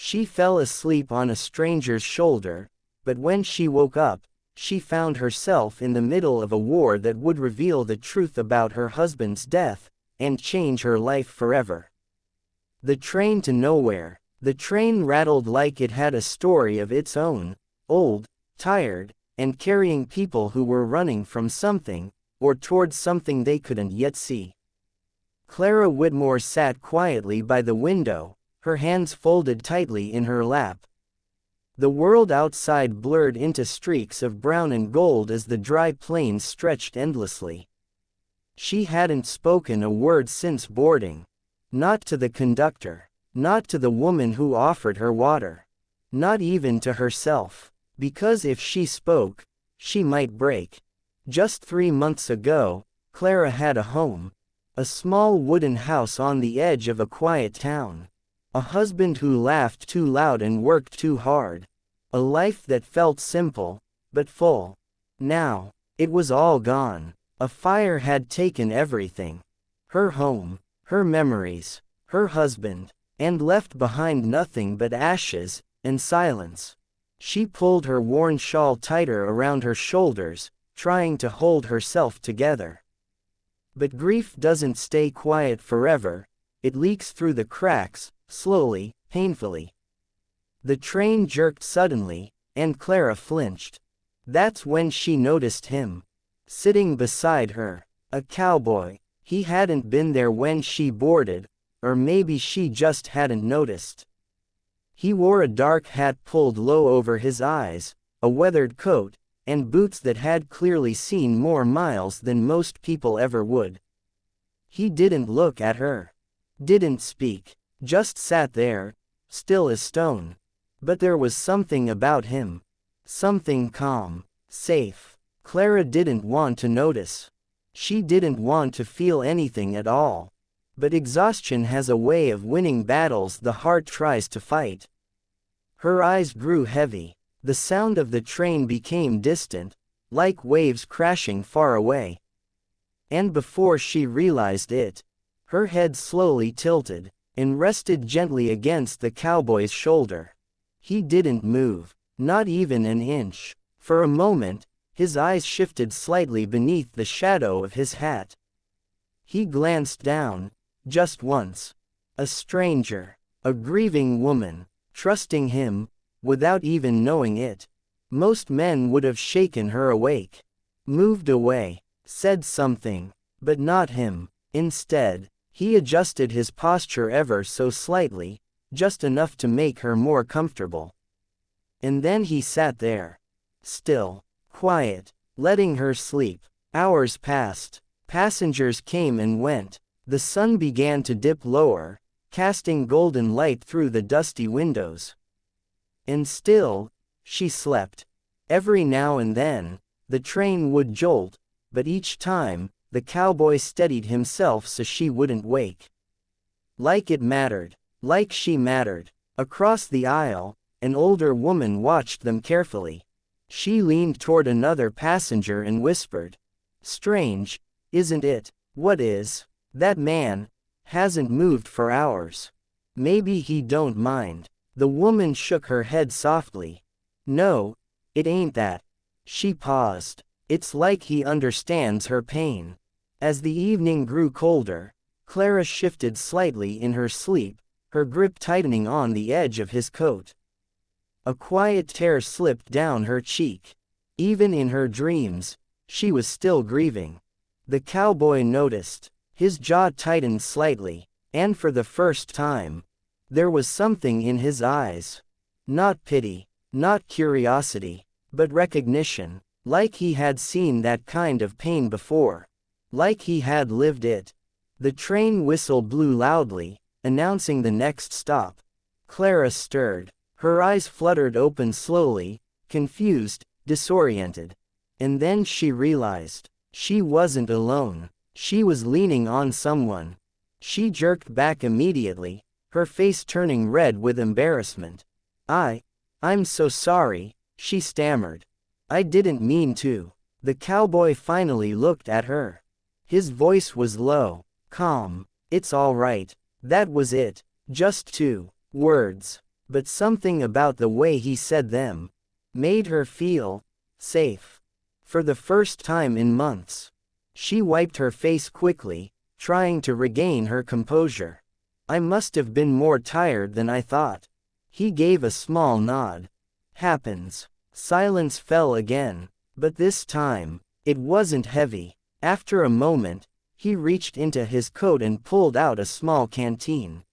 She fell asleep on a stranger's shoulder, but when she woke up, she found herself in the middle of a war that would reveal the truth about her husband's death, and change her life forever. The train to nowhere. The train rattled like it had a story of its own, old, tired, and carrying people who were running from something, or towards something they couldn't yet see. Clara Whitmore sat quietly by the window, her hands folded tightly in her lap. The world outside blurred into streaks of brown and gold as the dry plains stretched endlessly. She hadn't spoken a word since boarding. Not to the conductor. Not to the woman who offered her water. Not even to herself. Because if she spoke, she might break. Just 3 months ago, Clara had a home. A small wooden house on the edge of a quiet town. A husband who laughed too loud and worked too hard. A life that felt simple, but full. Now, it was all gone. A fire had taken everything. Her home, her memories, her husband, and left behind nothing but ashes and silence. She pulled her worn shawl tighter around her shoulders, trying to hold herself together. But grief doesn't stay quiet forever, it leaks through the cracks, slowly, painfully. The train jerked suddenly, and Clara flinched. That's when she noticed him. Sitting beside her. A cowboy. He hadn't been there when she boarded, or maybe she just hadn't noticed. He wore a dark hat pulled low over his eyes, a weathered coat, and boots that had clearly seen more miles than most people ever would. He didn't look at her. Didn't speak. Just sat there, still as stone. But there was something about him. Something calm, safe. Clara didn't want to notice. She didn't want to feel anything at all. But exhaustion has a way of winning battles the heart tries to fight. Her eyes grew heavy. The sound of the train became distant, like waves crashing far away. And before she realized it, her head slowly tilted, and rested gently against the cowboy's shoulder. He didn't move, not even an inch. For a moment, his eyes shifted slightly beneath the shadow of his hat. He glanced down, just once. A stranger, a grieving woman, trusting him, without even knowing it. Most men would have shaken her awake, moved away, said something, but not him. Instead, he adjusted his posture ever so slightly, just enough to make her more comfortable. And then he sat there, still, quiet, letting her sleep. Hours passed. Passengers came and went. The sun began to dip lower, casting golden light through the dusty windows. And still, she slept. Every now and then, the train would jolt, but each time, the cowboy steadied himself so she wouldn't wake. Like it mattered. Like she mattered. Across the aisle, an older woman watched them carefully. She leaned toward another passenger and whispered, "Strange, isn't it? What is? That man hasn't moved for hours. Maybe he don't mind." The woman shook her head softly. "No, it ain't that." She paused. "It's like he understands her pain." As the evening grew colder, Clara shifted slightly in her sleep, her grip tightening on the edge of his coat. A quiet tear slipped down her cheek. Even in her dreams, she was still grieving. The cowboy noticed. His jaw tightened slightly, and for the first time, there was something in his eyes. Not pity, not curiosity, but recognition. Like he had seen that kind of pain before. Like he had lived it. The train whistle blew loudly, announcing the next stop. Clara stirred. Her eyes fluttered open slowly, confused, disoriented. And then she realized. She wasn't alone. She was leaning on someone. She jerked back immediately, her face turning red with embarrassment. I'm so sorry," she stammered. "I didn't mean to." The cowboy finally looked at her. His voice was low, calm. "It's all right." That was it. Just 2 words. but something about the way he said them made her feel safe. For the first time in months, she wiped her face quickly, trying to regain her composure. I must have been more tired than I thought. He gave a small nod. Happens. Silence fell again, but this time, it wasn't heavy. After a moment, he reached into his coat and pulled out a small canteen.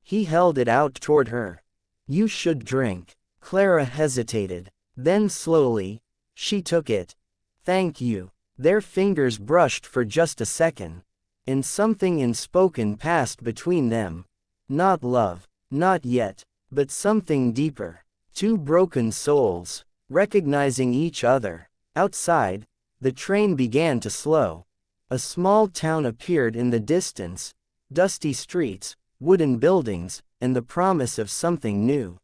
He held it out toward her. You should drink. Clara hesitated. Then slowly, she took it. Thank you. Their fingers brushed for just a second, and something unspoken passed between them. Not love, not yet, but something deeper. Two broken souls, recognizing each other. Outside, the train began to slow. A small town appeared in the distance, dusty streets, wooden buildings, and the promise of something new.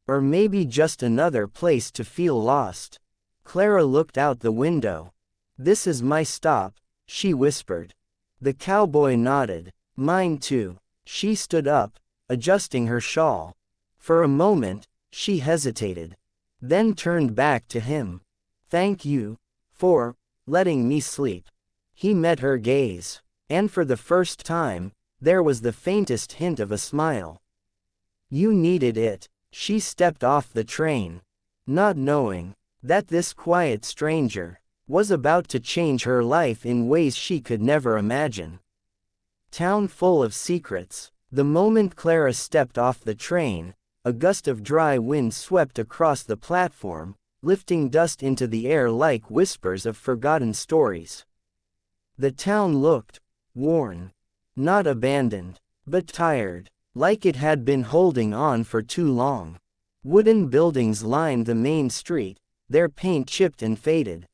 Or maybe just another place to feel lost. Clara looked out the window. This is my stop, she whispered. The cowboy nodded. Mine too. She stood up, adjusting her shawl. For a moment, she hesitated, then turned back to him. Thank you for letting me sleep. He met her gaze, and for the first time, there was the faintest hint of a smile. You needed it. She stepped off the train, not knowing that this quiet stranger was about to change her life in ways she could never imagine. Town full of secrets. The moment Clara stepped off the train, a gust of dry wind swept across the platform, lifting dust into the air like whispers of forgotten stories. The town looked worn, not abandoned, but tired, like it had been holding on for too long. Wooden buildings lined the main street, their paint chipped and faded.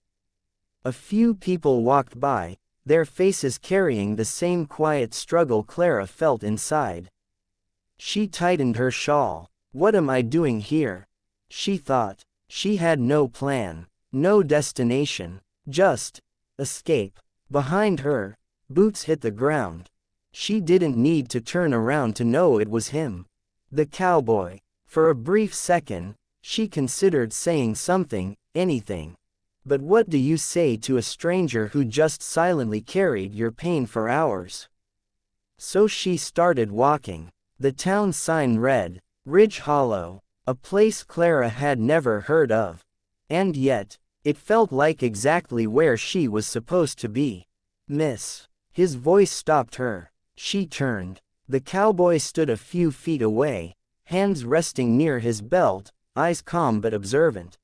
A few people walked by, their faces carrying the same quiet struggle Clara felt inside. She tightened her shawl. What am I doing here? She thought. She had no plan, no destination, just escape. Behind her, boots hit the ground. She didn't need to turn around to know it was him. The cowboy. For a brief second, she considered saying something, anything. But what do you say to a stranger who just silently carried your pain for hours? So she started walking. The town sign read, Ridge Hollow, a place Clara had never heard of. And yet, it felt like exactly where she was supposed to be. Miss. His voice stopped her. She turned. The cowboy stood a few feet away, hands resting near his belt, eyes calm but observant.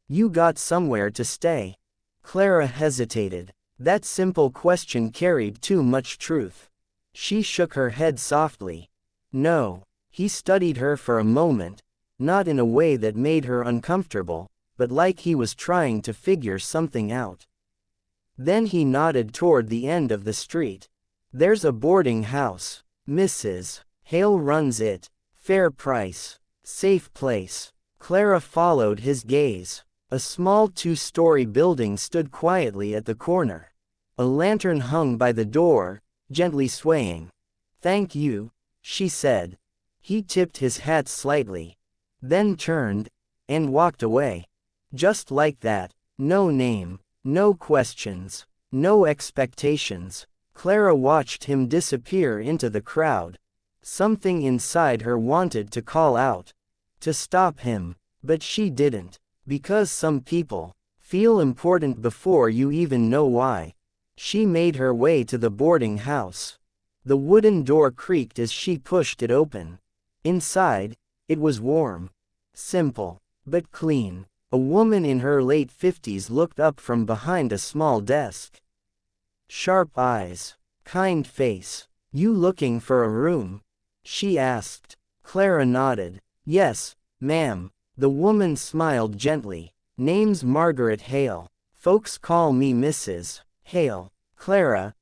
You got somewhere to stay? Clara hesitated. That simple question carried too much truth. She shook her head softly. No. He studied her for a moment, not in a way that made her uncomfortable, but like he was trying to figure something out. Then he nodded toward the end of the street. There's a boarding house. Mrs. Hale runs it. Fair price. Safe place. Clara followed his gaze. A small two-story building stood quietly at the corner. A lantern hung by the door, gently swaying. Thank you, she said. He tipped his hat slightly, then turned, and walked away. Just like that. No name, no questions, no expectations. Clara watched him disappear into the crowd. Something inside her wanted to call out, to stop him, but she didn't. Because some people feel important before you even know why. She made her way to the boarding house. The wooden door creaked as she pushed it open. Inside, it was warm, simple, but clean. A woman in her late 50s looked up from behind a small desk. Sharp eyes, kind face. You looking for a room? She asked. Clara nodded. Yes, ma'am. The woman smiled gently. Name's Margaret Hale. Folks call me Mrs. Hale. Clara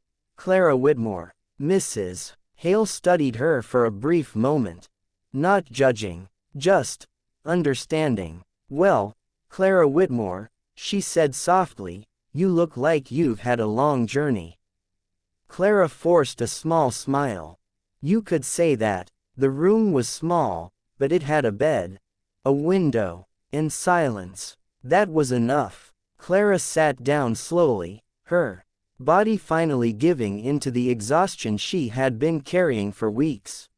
Whitmore. Mrs. Hale studied her for a brief moment. Not judging, just understanding. Well, Clara Whitmore, she said softly, you look like you've had a long journey. Clara forced a small smile. You could say that. The room was small, but it had a bed, a window, and silence. That was enough. Clara sat down slowly, her body finally giving into the exhaustion she had been carrying for weeks.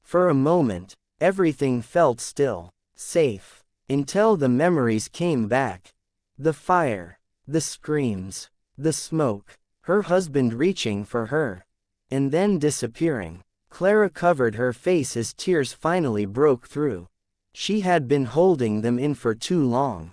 For a moment, everything felt still, safe, until the memories came back. The fire, the screams, the smoke, her husband reaching for her, and then disappearing. Clara covered her face as tears finally broke through. She had been holding them in for too long.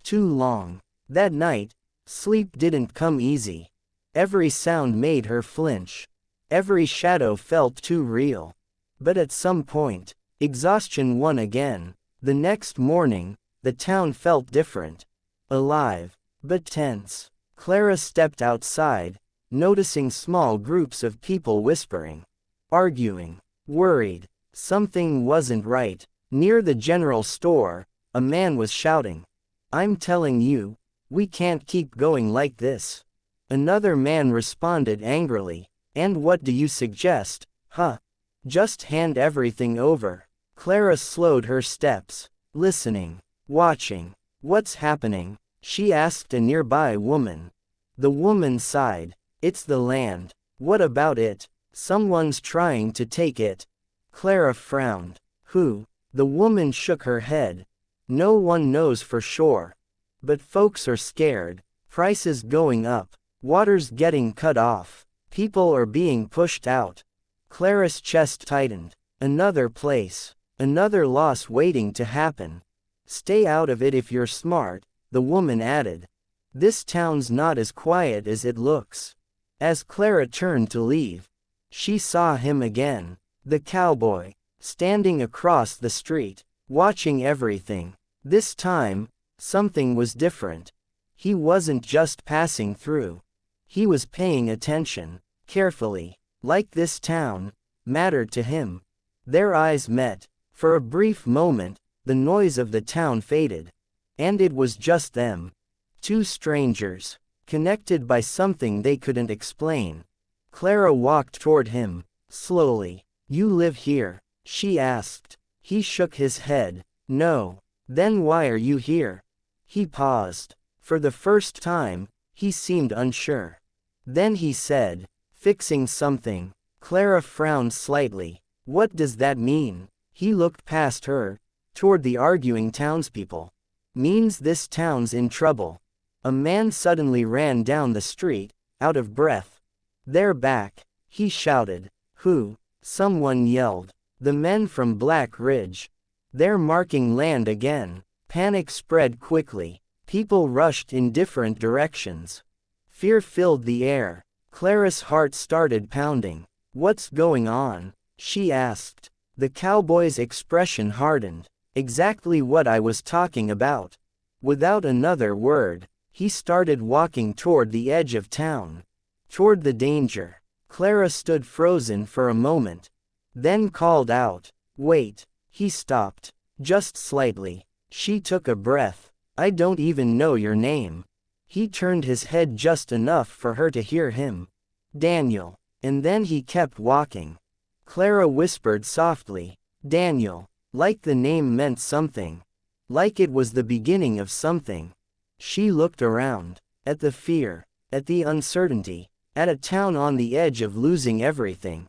Too long. That night, sleep didn't come easy. Every sound made her flinch. Every shadow felt too real. But at some point, exhaustion won again. The next morning, the town felt different. Alive, but tense. Clara stepped outside, noticing small groups of people whispering, arguing, worried. Something wasn't right. Near the general store, a man was shouting, "I'm telling you, we can't keep going like this." Another man responded angrily, "And what do you suggest, huh? Just hand everything over." Clara slowed her steps, listening, watching. "What's happening?" she asked a nearby woman. The woman sighed. "It's the land." "What about it?" "Someone's trying to take it." Clara frowned. "Who?" The woman shook her head. "No one knows for sure. But folks are scared. Prices going up. Water's getting cut off. People are being pushed out." Clara's chest tightened. Another place. Another loss waiting to happen. "Stay out of it if you're smart," the woman added. "This town's not as quiet as it looks." As Clara turned to leave, she saw him again. The cowboy, standing across the street, watching everything. This time, something was different. He wasn't just passing through. He was paying attention, carefully, like this town mattered to him. Their eyes met. For a brief moment, the noise of the town faded. And it was just them. Two strangers, connected by something they couldn't explain. Clara walked toward him, slowly. "You live here?" she asked. He shook his head. "No." "Then why are you here?" He paused. For the first time, he seemed unsure. Then he said, "Fixing something." Clara frowned slightly. "What does that mean?" He looked past her, toward the arguing townspeople. "Means this town's in trouble." A man suddenly ran down the street, out of breath. "They're back," he shouted. "Who?" someone yelled. "The men from Black Ridge. They're marking land again." Panic spread quickly. People rushed in different directions. Fear filled the air. Clara's heart started pounding. "What's going on?" she asked. The cowboy's expression hardened. "Exactly what I was talking about." Without another word, he started walking toward the edge of town. Toward the danger. Clara stood frozen for a moment. Then called out, "Wait." He stopped. Just slightly. She took a breath. "I don't even know your name." He turned his head just enough for her to hear him. "Daniel." And then he kept walking. Clara whispered softly, "Daniel." Like the name meant something. Like it was the beginning of something. She looked around. At the fear. At the uncertainty. At a town on the edge of losing everything.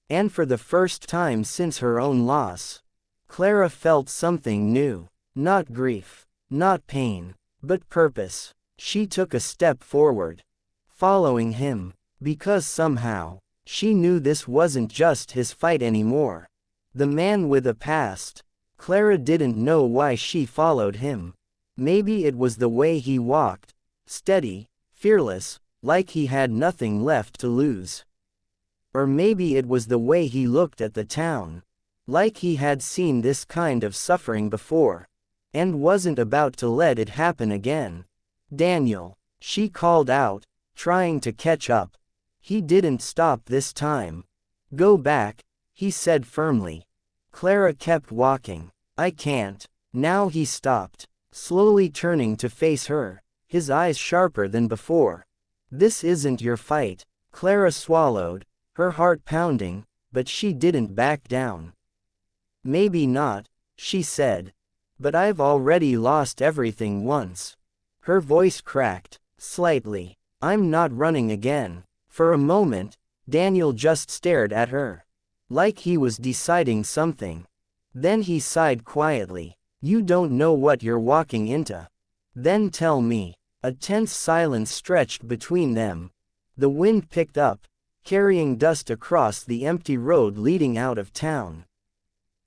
And for the first time since her own loss, Clara felt something new. Not grief. Not pain. But purpose. She took a step forward. Following him. Because somehow, she knew this wasn't just his fight anymore. The man with a past. Clara didn't know why she followed him. Maybe it was the way he walked. Steady, fearless, like he had nothing left to lose. Or maybe it was the way he looked at the town. Like he had seen this kind of suffering before. And wasn't about to let it happen again. "Daniel," she called out, trying to catch up. He didn't stop this time. "Go back," he said firmly. Clara kept walking. "I can't." Now he stopped, slowly turning to face her, his eyes sharper than before. "This isn't your fight." Clara swallowed, her heart pounding, but she didn't back down. Maybe not, she said. But I've already lost everything once. Her voice cracked, slightly. I'm not running again. For a moment, Daniel just stared at her. Like he was deciding something. Then he sighed quietly. You don't know what you're walking into. Then tell me. A tense silence stretched between them. The wind picked up, carrying dust across the empty road leading out of town.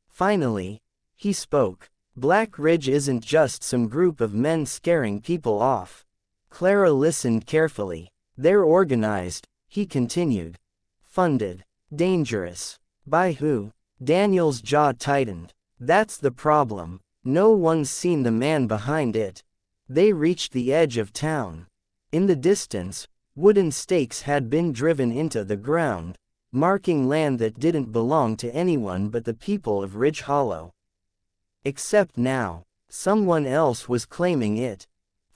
Finally, he spoke. Black Ridge isn't just some group of men scaring people off. Clara listened carefully. They're organized, he continued. Funded. Dangerous. By who? Daniel's jaw tightened. That's the problem. No one's seen the man behind it. They reached the edge of town. In the distance, wooden stakes had been driven into the ground, marking land that didn't belong to anyone but the people of Ridge Hollow. Except now, someone else was claiming it.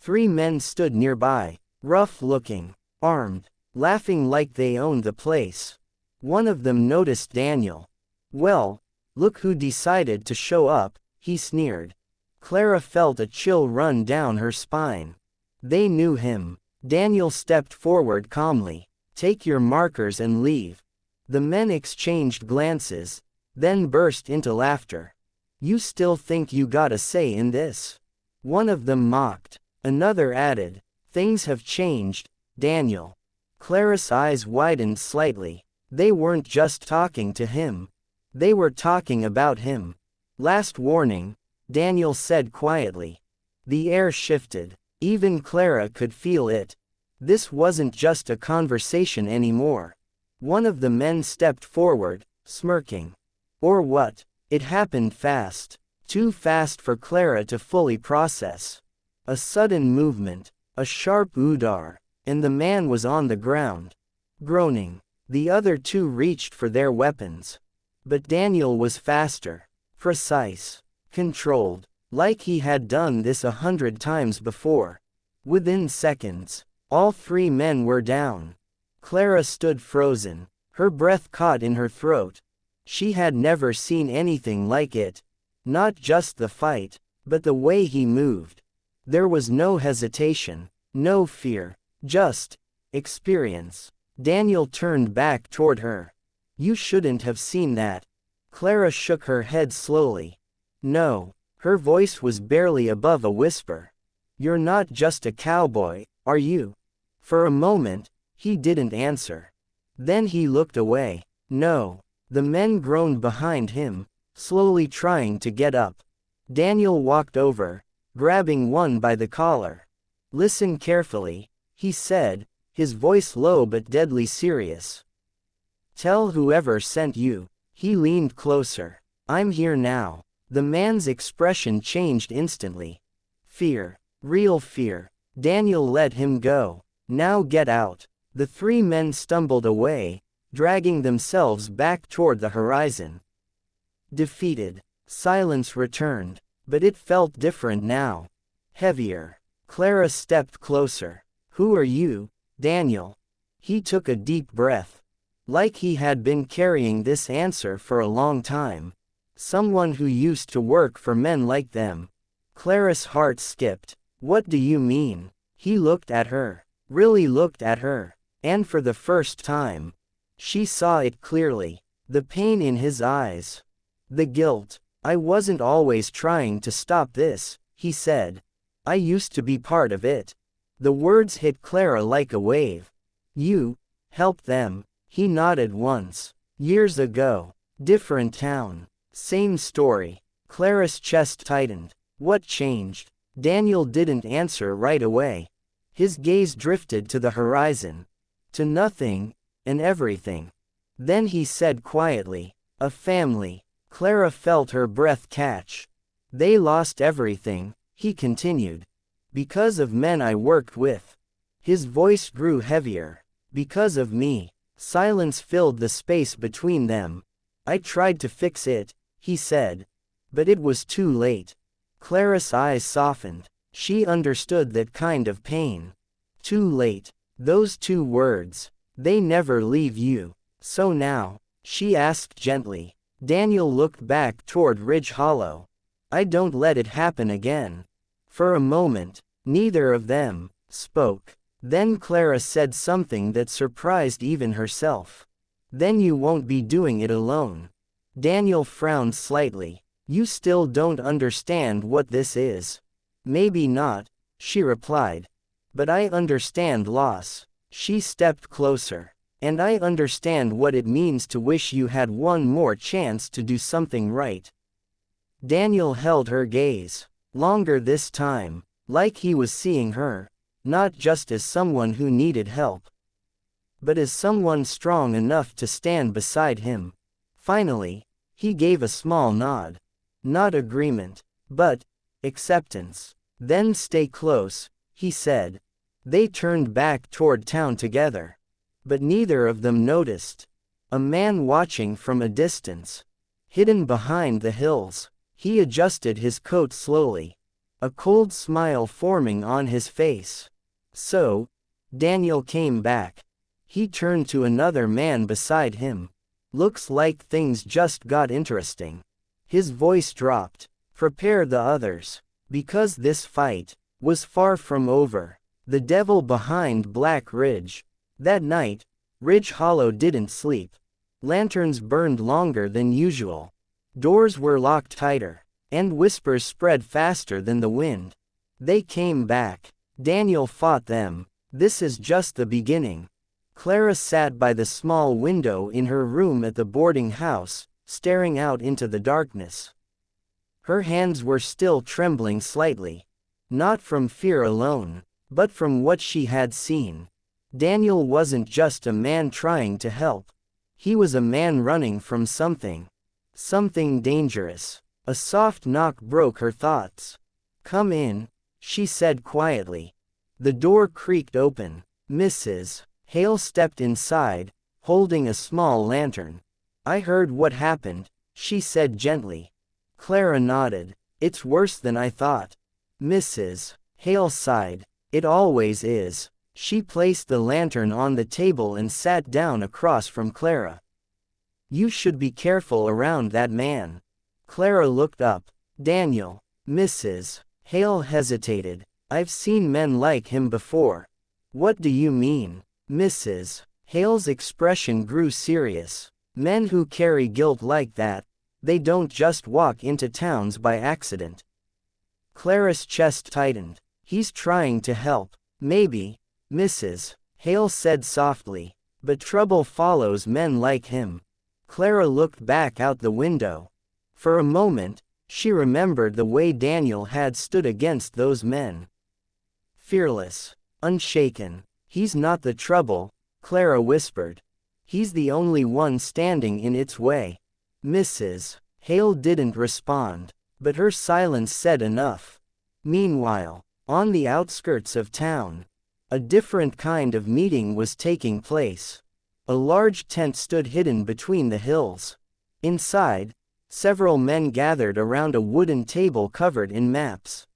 3 men stood nearby, rough-looking, armed, laughing like they owned the place. One of them noticed Daniel. Well, look who decided to show up, he sneered. Clara felt a chill run down her spine. They knew him. Daniel stepped forward calmly. Take your markers and leave. The men exchanged glances, then burst into laughter. You still think you got a say in this? One of them mocked. Another added, things have changed, Daniel. Clara's eyes widened slightly. They weren't just talking to him. They were talking about him. Last warning, Daniel said quietly. The air shifted. Even Clara could feel it. This wasn't just a conversation anymore. One of the men stepped forward, smirking. Or what? It happened fast. Too fast for Clara to fully process. A sudden movement, a sharp udar, and the man was on the ground. Groaning. The other 2 reached for their weapons. But Daniel was faster. Precise. Controlled. Like he had done this 100 times before. Within seconds, all 3 men were down. Clara stood frozen, her breath caught in her throat. She had never seen anything like it. Not just the fight, but the way he moved. There was no hesitation, no fear, just experience. Daniel turned back toward her. You shouldn't have seen that. Clara shook her head slowly. No, her voice was barely above a whisper. You're not just a cowboy, are you? For a moment, he didn't answer. Then he looked away. No. The men groaned behind him, slowly trying to get up. Daniel walked over, grabbing one by the collar. Listen carefully, he said, his voice low but deadly serious. Tell whoever sent you. He leaned closer. I'm here now. The man's expression changed instantly. Fear. Real fear. Daniel let him go. Now get out. The 3 men stumbled away, dragging themselves back toward the horizon. Defeated. Silence returned. But it felt different now. Heavier. Clara stepped closer. Who are you, Daniel? He took a deep breath. Like he had been carrying this answer for a long time. Someone who used to work for men like them. Clara's heart skipped. What do you mean? He looked at her. Really looked at her. And for the first time, she saw it clearly. The pain in his eyes. The guilt. I wasn't always trying to stop this, he said. I used to be part of it. The words hit Clara like a wave. You helped them. He nodded once. Years ago. Different town. Same story. Clara's chest tightened. What changed? Daniel didn't answer right away. His gaze drifted to the horizon. To nothing, and everything. Then he said quietly, a family. Clara felt her breath catch. They lost everything, he continued. Because of men I worked with. His voice grew heavier. Because of me. Silence filled the space between them. I tried to fix it, he said. But it was too late. Clara's eyes softened. She understood that kind of pain. Too late. Those 2 words. They never leave you. So now, she asked gently, Daniel looked back toward Ridge Hollow. I don't let it happen again. For a moment, neither of them spoke. Then Clara said something that surprised even herself. Then you won't be doing it alone. Daniel frowned slightly. You still don't understand what this is. Maybe not, she replied. But I understand loss. She stepped closer. And I understand what it means to wish you had one more chance to do something right. Daniel held her gaze. Longer this time. Like he was seeing her. Not just as someone who needed help, but as someone strong enough to stand beside him. Finally, he gave a small nod. Not agreement, but acceptance. Then stay close, he said. They turned back toward town together. But neither of them noticed a man watching from a distance. Hidden behind the hills, he adjusted his coat slowly, a cold smile forming on his face. So, Daniel came back. He turned to another man beside him. Looks like things just got interesting. His voice dropped. Prepare the others. Because this fight was far from over. The devil behind Black Ridge. That night, Ridge Hollow didn't sleep. Lanterns burned longer than usual. Doors were locked tighter. And whispers spread faster than the wind. They came back. Daniel fought them. This is just the beginning. Clara sat by the small window in her room at the boarding house, staring out into the darkness. Her hands were still trembling slightly. Not from fear alone, but from what she had seen. Daniel wasn't just a man trying to help. He was a man running from something. Something dangerous. A soft knock broke her thoughts. Come in, she said quietly. The door creaked open. Mrs. Hale stepped inside, holding a small lantern. I heard what happened, she said gently. Clara nodded. It's worse than I thought. Mrs. Hale sighed. It always is. She placed the lantern on the table and sat down across from Clara. You should be careful around that man. Clara looked up. Daniel. Mrs. Hale hesitated. I've seen men like him before. What do you mean? Mrs. Hale's expression grew serious. Men who carry guilt like that, they don't just walk into towns by accident. Clara's chest tightened. He's trying to help. Maybe, Mrs. Hale said softly. But trouble follows men like him. Clara looked back out the window. For a moment, she remembered the way Daniel had stood against those men. Fearless, unshaken. He's not the trouble, Clara whispered. He's the only one standing in its way. Mrs. Hale didn't respond, but her silence said enough. Meanwhile, on the outskirts of town, a different kind of meeting was taking place. A large tent stood hidden between the hills. Inside, several men gathered around a wooden table covered in maps.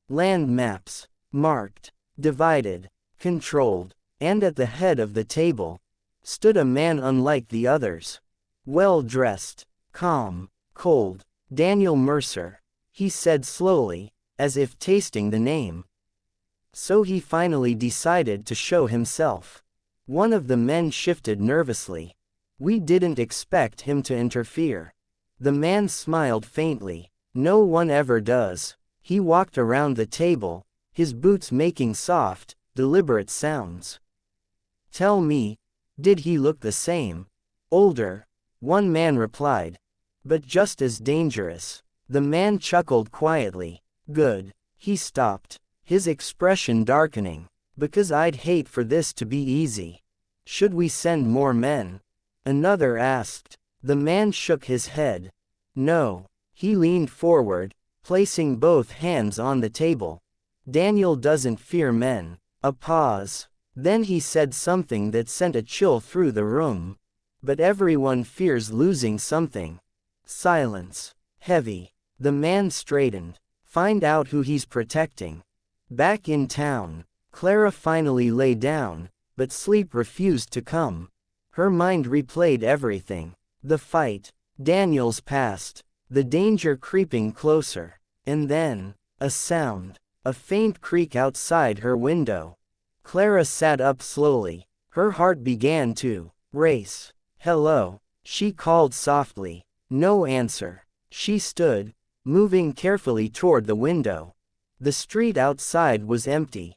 Land maps, marked, divided, controlled, and at the head of the table stood a man unlike the others. Well-dressed, calm, cold. Daniel Mercer, he said slowly, as if tasting the name. So he finally decided to show himself. One of the men shifted nervously. We didn't expect him to interfere. The man smiled faintly. No one ever does. He walked around the table, his boots making soft, deliberate sounds. Tell me, did he look the same? Older, one man replied. But just as dangerous. The man chuckled quietly. Good. He stopped, his expression darkening. Because I'd hate for this to be easy. Should we send more men? Another asked. The man shook his head. No. He leaned forward, placing both hands on the table. Daniel doesn't fear men. A pause. Then he said something that sent a chill through the room. But everyone fears losing something. Silence. Heavy. The man straightened. Find out who he's protecting. Back in town, Clara finally lay down, but sleep refused to come. Her mind replayed everything. The fight, Daniels passed, the danger creeping closer. And then, a sound. A faint creak outside her window. Clara sat up slowly. Her heart began to race. "Hello," she called softly. No answer. She stood, moving carefully toward the window. The street outside was empty.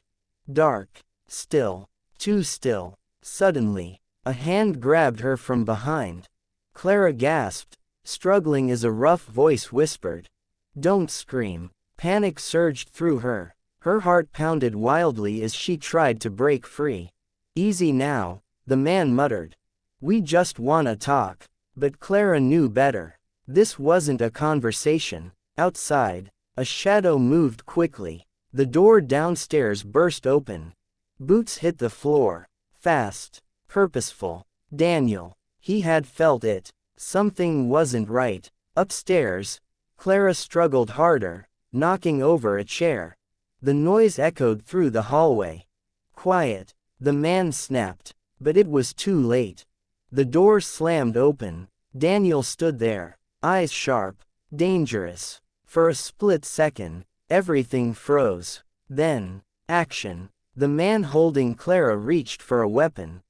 Dark. Still. Too still. Suddenly, a hand grabbed her from behind. Clara gasped, struggling as a rough voice whispered, "Don't scream." Panic surged through her. Her heart pounded wildly as she tried to break free. "Easy now," the man muttered. "We just wanna talk." But Clara knew better. This wasn't a conversation. Outside, a shadow moved quickly. The door downstairs burst open. Boots hit the floor. Fast. Purposeful. Daniel. He had felt it. Something wasn't right. Upstairs, Clara struggled harder, knocking over a chair. The noise echoed through the hallway. "Quiet," the man snapped, but it was too late. The door slammed open. Daniel stood there, eyes sharp, dangerous. For a split second, everything froze. Then, action. The man holding Clara reached for a weapon.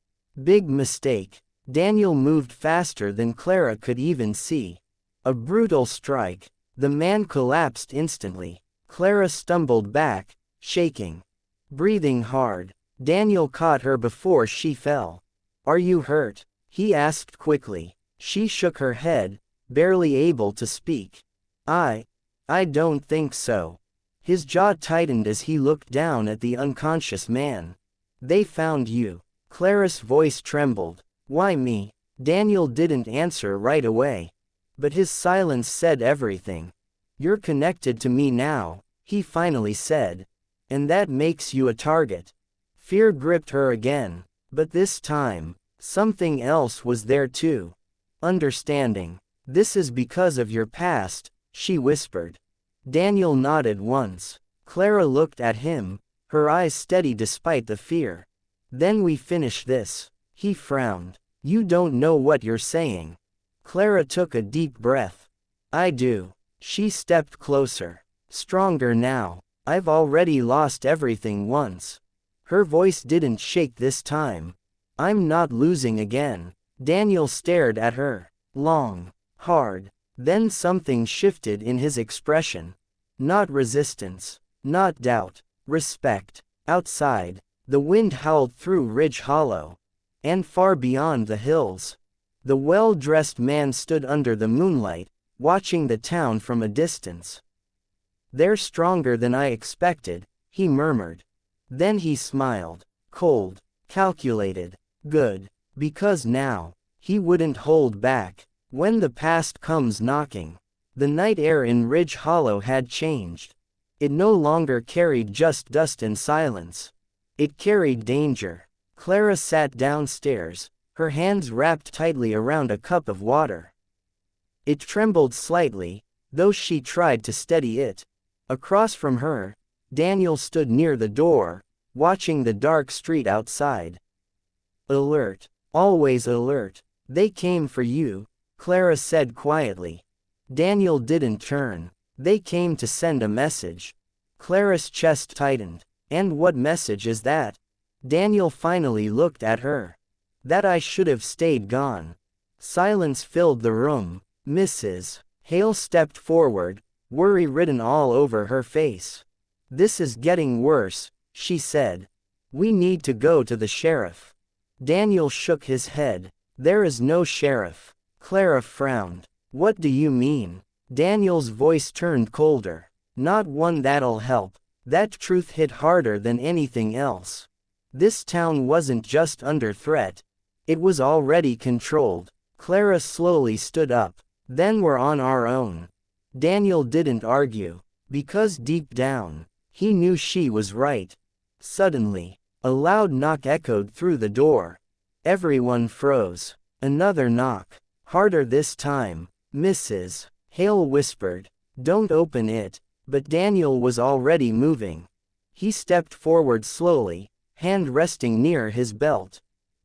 Big mistake. Daniel moved faster than Clara could even see. A brutal strike. The man collapsed instantly. Clara stumbled back, shaking, breathing hard. Daniel caught her before she fell. "Are you hurt?" he asked quickly. She shook her head, barely able to speak. I don't think so." His jaw tightened as he looked down at the unconscious man. "They found you." Clara's voice trembled. "Why me?" Daniel didn't answer right away. But his silence said everything. "You're connected to me now," he finally said. "And that makes you a target." Fear gripped her again. But this time, something else was there too. Understanding. "This is because of your past," she whispered. Daniel nodded once. Clara looked at him, her eyes steady despite the fear. "Then we finish this." He frowned. "You don't know what you're saying." Clara took a deep breath. "I do." She stepped closer. "Stronger now. I've already lost everything once." Her voice didn't shake this time. "I'm not losing again." Daniel stared at her. Long. Hard. Then something shifted in his expression. Not resistance. Not doubt. Respect. Outside, the wind howled through Ridge Hollow. And far beyond the hills, the well-dressed man stood under the moonlight, watching the town from a distance. "They're stronger than I expected," he murmured. Then he smiled. Cold. Calculated. Good. Because now, he wouldn't hold back. When the past comes knocking. The night air in Ridge Hollow had changed. It no longer carried just dust and silence. It carried danger. Clara sat downstairs, her hands wrapped tightly around a cup of water. It trembled slightly, though she tried to steady it. Across from her, Daniel stood near the door, watching the dark street outside. "Alert. Always alert. They came for you," Clara said quietly. Daniel didn't turn. "They came to send a message." Clara's chest tightened. "And what message is that?" Daniel finally looked at her. "That I should have stayed gone." Silence filled the room. Mrs. Hale stepped forward, worry written all over her face. "This is getting worse," she said. "We need to go to the sheriff." Daniel shook his head. "There is no sheriff." Clara frowned. "What do you mean?" Daniel's voice turned colder. "Not one that'll help." That truth hit harder than anything else. This town wasn't just under threat. It was already controlled. Clara slowly stood up. "Then we're on our own." Daniel didn't argue. Because deep down, he knew she was right. Suddenly, a loud knock echoed through the door. Everyone froze. Another knock. Harder this time. Mrs. Hale whispered, "Don't open it." But Daniel was already moving. He stepped forward slowly, hand resting near his belt.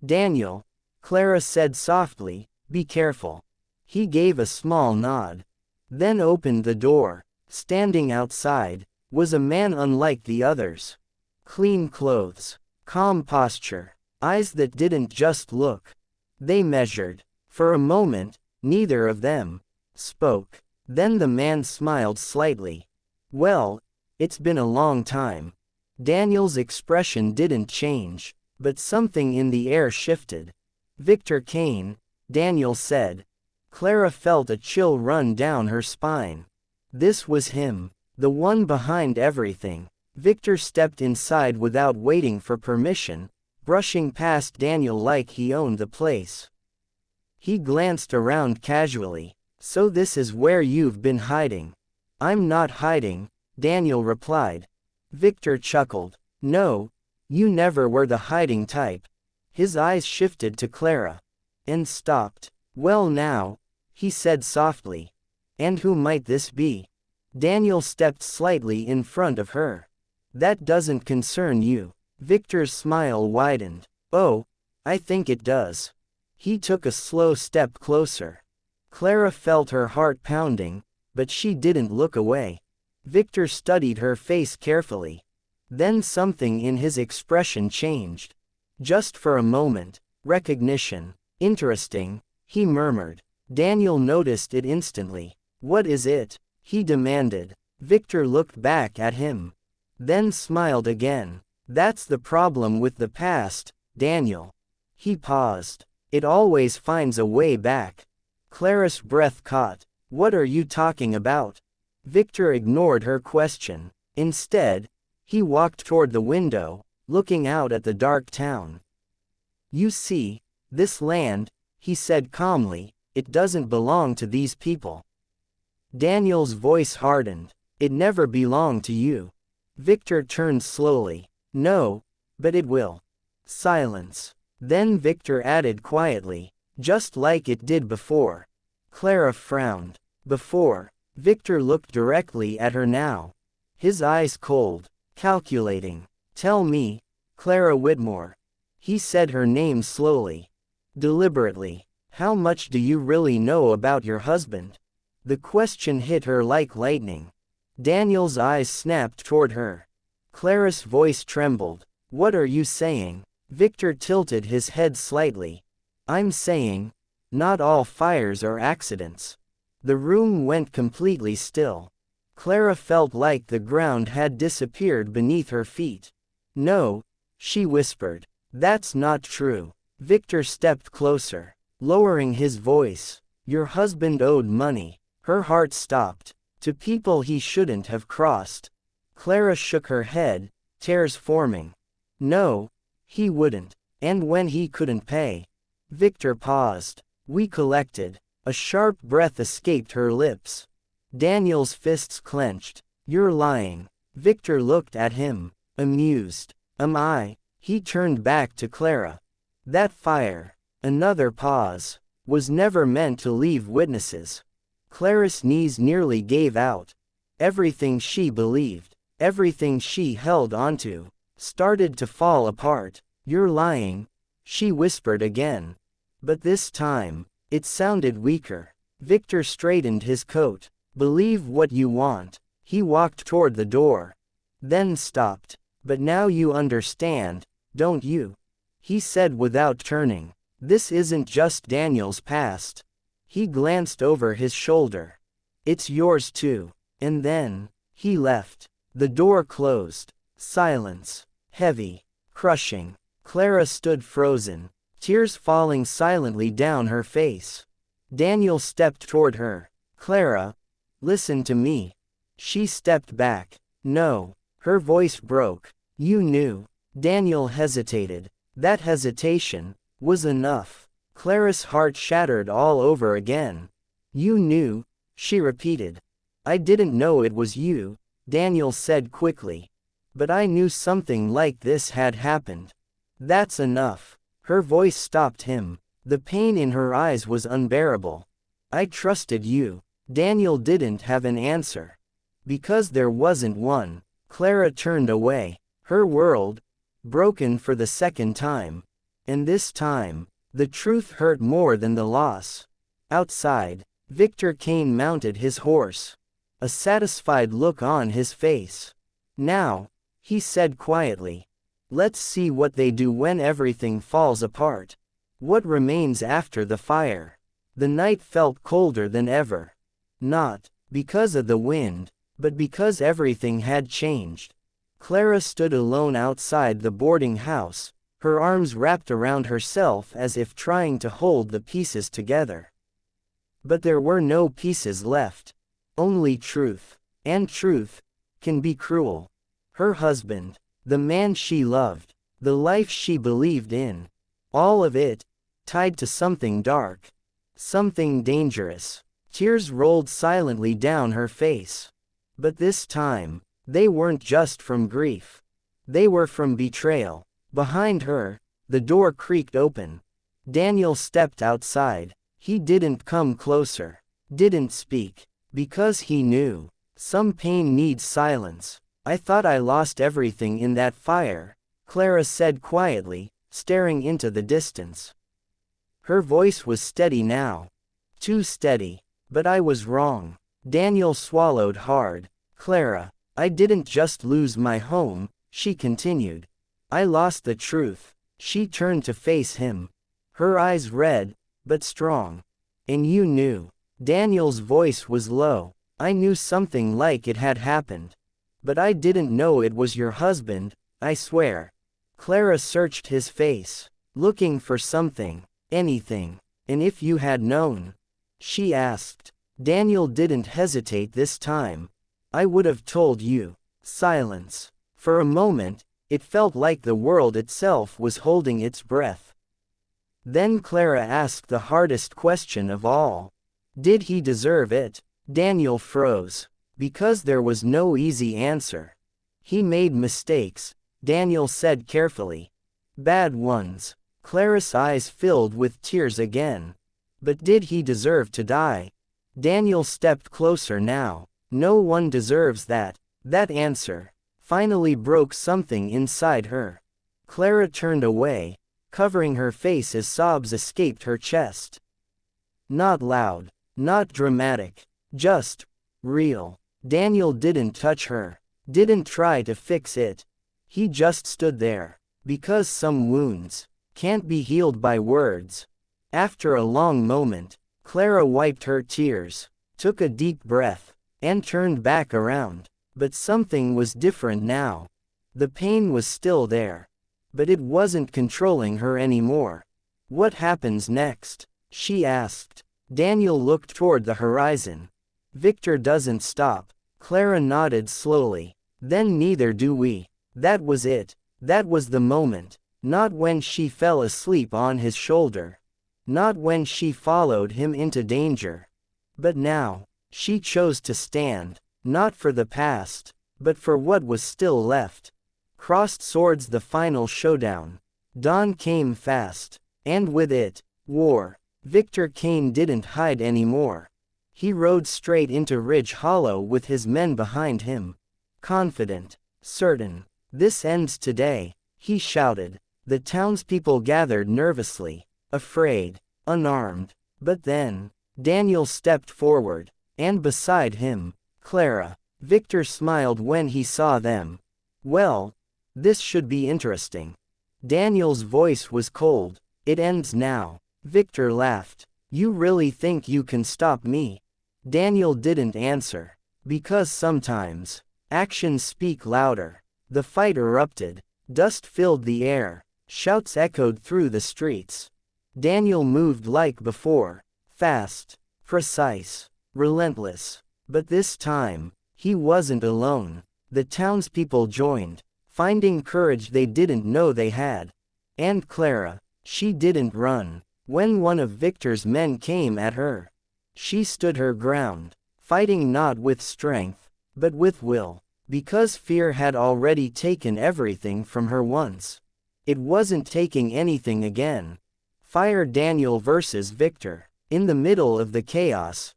"Daniel," Clara said softly, "be careful." He gave a small nod. Then opened the door. Standing outside was a man unlike the others. Clean clothes, calm posture, eyes that didn't just look. They measured. For a moment, neither of them spoke. Then the man smiled slightly. Well, it's been a long time. Daniel's expression didn't change, but something in the air shifted. Victor Kane, Daniel said. Clara felt a chill run down her spine. This was him, the one behind everything. Victor stepped inside without waiting for permission, brushing past Daniel like he owned the place. He glanced around casually. So this is where you've been hiding? I'm not hiding, Daniel replied. Victor chuckled. No, you never were the hiding type. His eyes shifted to Clara. And stopped. Well now, he said softly. And who might this be? Daniel stepped slightly in front of her. That doesn't concern you. Victor's smile widened. Oh, I think it does. He took a slow step closer. Clara felt her heart pounding, but she didn't look away. Victor studied her face carefully. Then something in his expression changed. Just for a moment. Recognition. Interesting, he murmured. Daniel noticed it instantly. What is it? He demanded. Victor looked back at him. Then smiled again. That's the problem with the past, Daniel. He paused. It always finds a way back. Clara's breath caught. What are you talking about? Victor ignored her question. Instead, he walked toward the window, looking out at the dark town. You see, this land, he said calmly, it doesn't belong to these people. Daniel's voice hardened. It never belonged to you. Victor turned slowly. No, but it will. Silence. Then Victor added quietly, just like it did before. Clara frowned. Before. Victor looked directly at her now. His eyes cold, calculating. Tell me, Clara Whitmore. He said her name slowly. Deliberately. How much do you really know about your husband? The question hit her like lightning. Daniel's eyes snapped toward her. Clara's voice trembled. What are you saying? Victor tilted his head slightly. I'm saying, not all fires are accidents. The room went completely still. Clara felt like the ground had disappeared beneath her feet. No, she whispered. That's not true. Victor stepped closer, lowering his voice. Your husband owed money. Her heart stopped. To people he shouldn't have crossed. Clara shook her head, tears forming. No, he wouldn't. And when he couldn't pay. Victor paused. We collected. A sharp breath escaped her lips. Daniel's fists clenched. You're lying. Victor looked at him, amused. Am I? He turned back to Clara. That fire, another pause, was never meant to leave witnesses. Clara's knees nearly gave out. Everything she believed, everything she held onto, started to fall apart. You're lying, she whispered again. But this time, it sounded weaker. Victor straightened his coat. Believe what you want. He walked toward the door. Then stopped. But now you understand, don't you? He said without turning. This isn't just Daniel's past. He glanced over his shoulder. It's yours too. And then, he left. The door closed. Silence. Heavy. Crushing. Clara stood frozen, tears falling silently down her face. Daniel stepped toward her. Clara, listen to me. She stepped back. No. Her voice broke. You knew. Daniel hesitated. That hesitation was enough. Clara's heart shattered all over again. You knew, she repeated. I didn't know it was you, Daniel said quickly. But I knew something like this had happened. That's enough. Her voice stopped him. The pain in her eyes was unbearable. I trusted you. Daniel didn't have an answer. Because there wasn't one. Clara turned away. Her world, broken for the second time. And this time, the truth hurt more than the loss. Outside, Victor Kane mounted his horse, a satisfied look on his face. "Now," he said quietly, "let's see what they do when everything falls apart. What remains after the fire?" The night felt colder than ever. Not because of the wind, but because everything had changed. Clara stood alone outside the boarding house, her arms wrapped around herself as if trying to hold the pieces together. But there were no pieces left. Only truth. And truth can be cruel. Her husband, the man she loved, the life she believed in, all of it, tied to something dark, something dangerous. Tears rolled silently down her face. But this time, they weren't just from grief. They were from betrayal. Behind her, the door creaked open. Daniel stepped outside. He didn't come closer, didn't speak, because he knew. Some pain needs silence. "I thought I lost everything in that fire," Clara said quietly, staring into the distance. Her voice was steady now. Too steady. "But I was wrong." Daniel swallowed hard. "Clara, I didn't just lose my home," she continued. "I lost the truth." She turned to face him. Her eyes red, but strong. "And you knew." Daniel's voice was low. "I knew something like it had happened. But I didn't know it was your husband, I swear." Clara searched his face, looking for something, anything. "And if you had known?" she asked. Daniel didn't hesitate this time. "I would have told you." Silence. For a moment, it felt like the world itself was holding its breath. Then Clara asked the hardest question of all. Did he deserve it? Daniel froze. Because there was no easy answer. "He made mistakes," Daniel said carefully. "Bad ones." Clara's eyes filled with tears again. "But did he deserve to die?" Daniel stepped closer now. "No one deserves that." That answer finally broke something inside her. Clara turned away, covering her face as sobs escaped her chest. Not loud, not dramatic, just real. Daniel didn't touch her, didn't try to fix it. He just stood there. Because some wounds can't be healed by words. After a long moment, Clara wiped her tears, took a deep breath, and turned back around. But something was different now. The pain was still there. But it wasn't controlling her anymore. "What happens next?" she asked. Daniel looked toward the horizon. "Victor doesn't stop." Clara nodded slowly. "Then neither do we." That was it. That was the moment. Not when she fell asleep on his shoulder. Not when she followed him into danger. But now, she chose to stand. Not for the past, but for what was still left. Crossed swords, the final showdown. Dawn came fast. And with it, war. Victor Kane didn't hide anymore. He rode straight into Ridge Hollow with his men behind him. Confident, certain. "This ends today," he shouted. The townspeople gathered nervously, afraid, unarmed. But then, Daniel stepped forward, and beside him, Clara. Victor smiled when he saw them. "Well, this should be interesting." Daniel's voice was cold. "It ends now." Victor laughed. "You really think you can stop me?" Daniel didn't answer. Because sometimes, actions speak louder. The fight erupted. Dust filled the air. Shouts echoed through the streets. Daniel moved like before. Fast, precise, relentless. But this time, he wasn't alone. The townspeople joined, finding courage they didn't know they had. And Clara, she didn't run. When one of Victor's men came at her, she stood her ground, fighting not with strength, but with will. Because fear had already taken everything from her once. It wasn't taking anything again. Fire. Daniel versus Victor. In the middle of the chaos,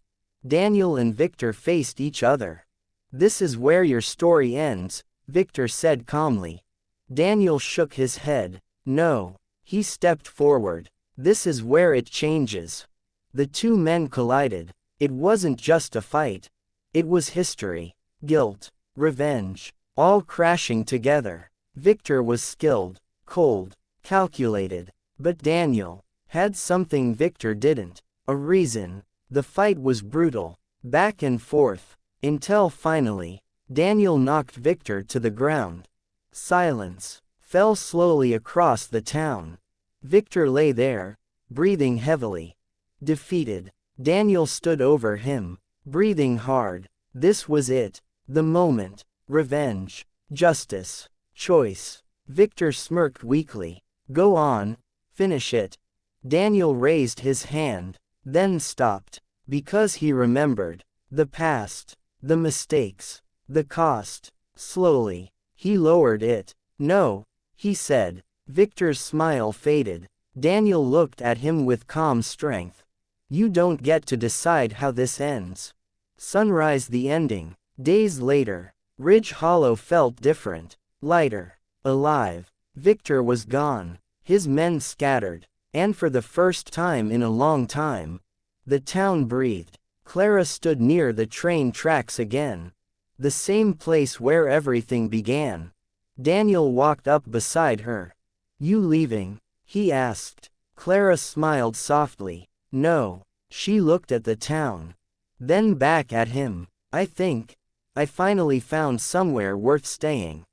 Daniel and Victor faced each other. "This is where your story ends," Victor said calmly. Daniel shook his head. "No." He stepped forward. "This is where it changes." The two men collided. It wasn't just a fight. It was history, guilt, revenge, all crashing together. Victor was skilled, cold, calculated. But Daniel had something Victor didn't. A reason. The fight was brutal, back and forth, until finally, Daniel knocked Victor to the ground. Silence fell slowly across the town. Victor lay there, breathing heavily. Defeated. Daniel stood over him, breathing hard. This was it. The moment. Revenge. Justice. Choice. Victor smirked weakly. Go on. Finish it. Daniel raised his hand, then stopped, because he remembered. The past. The mistakes. The cost. Slowly, he lowered it. No, he said. Victor's smile faded. Daniel looked at him with calm strength. You don't get to decide how this ends. Sunrise the ending. Days later, Ridge Hollow felt different. Lighter. Alive. Victor was gone. His men scattered. And for the first time in a long time, the town breathed. Clara stood near the train tracks again. The same place where everything began. Daniel walked up beside her. You leaving? He asked. Clara smiled softly. No. She looked at the town. Then back at him. I think I finally found somewhere worth staying.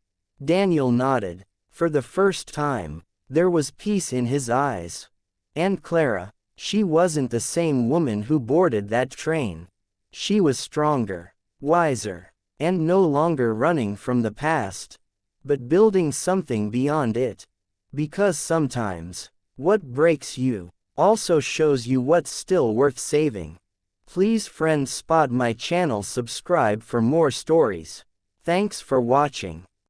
Daniel nodded. For the first time, there was peace in his eyes. And Clara, she wasn't the same woman who boarded that train. She was stronger, wiser, and no longer running from the past, but building something beyond it. Because sometimes, what breaks you also shows you what's still worth saving. Please friends spot my channel, subscribe for more stories. Thanks for watching.